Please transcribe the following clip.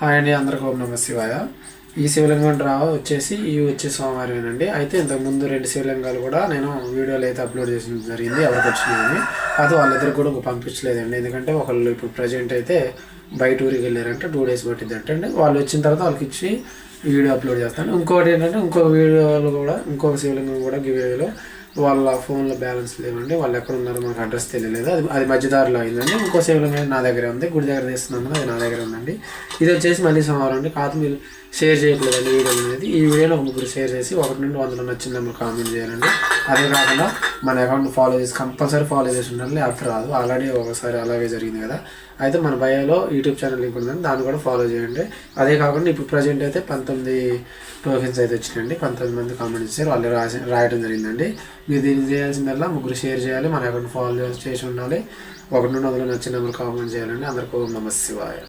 Hi అండి, అందరికీ ఓం నమః శివాయ. ఈ శివలింగం డ్రా వచ్చేసి వచ్చే సోమవారమేనండి. అయితే ఇంతకుముందు 2 శివలింగాలు కూడా నేను వీడియోలు అయితే అప్లోడ్ చేసిన జరిగింది, ఎవరికి వచ్చినాయని. అయితే వాళ్ళిద్దరికి కూడా పంపించలేదండి, ఎందుకంటే ఒకళ్ళు ఇప్పుడు ప్రజెంట్ అయితే బయట ఊరికి వెళ్ళారంటే 2 డేస్ పట్టింది అంటే వాళ్ళు వచ్చిన తర్వాత వాళ్ళకి ఇచ్చి వీడియో అప్లోడ్ చేస్తాను. ఇంకోటి ఏంటంటే ఇంకొక శివలింగం కూడా గివేలో వాళ్ళ ఫోన్లో బ్యాలెన్స్ లేవండి, వాళ్ళు ఎక్కడ ఉన్నారో మాకు అడ్రస్ తెలియలేదు. అది మధ్యదారిలో అయిందండి. ఇంకో శివలింగం నా దగ్గర ఉంది, గుడి దగ్గర తీస్తున్నాను, అది నా దగ్గర ఉందండి. ఇది వచ్చేసి మళ్ళీ సోమవారం అండి. కాదు మీరు షేర్ చేయట్లేదండి వీడియో అనేది. ఈ వీడియోలో ఒక ముగ్గురు షేర్ చేసి 1 నుండి 100 నచ్చిన నెంబర్ కామెంట్ చేయాలండి. అదే కాకుండా మన అకౌంట్ ఫాలో చేసి కంపల్సరీ ఫాలో చేసి ఉండాలి, లేకపోతే రాదు. ఆల్రెడీ ఒకసారి అలాగే జరిగింది కదా. అయితే మన బయోలో యూట్యూబ్ ఛానల్ లింక్ ఉందండి, దాన్ని కూడా ఫాలో చేయండి. అదే కాకుండా ఇప్పుడు ప్రజెంట్ అయితే 19 టోకెన్స్ అయితే వచ్చినాయండి. 19 మంది కామెంట్ చేశారు, వాళ్ళు రాయడం జరిగిందండి. మీరు దీన్ని చేయాల్సిందల్లా ముగ్గురు షేర్ చేయాలి, మన అకౌంట్ ఫాలో చేసి ఉండాలి, 1 నుండి 100 నచ్చిన నెంబర్ కామెంట్ చేయాలండి. అందరికీ ఓం నమః శివాయ.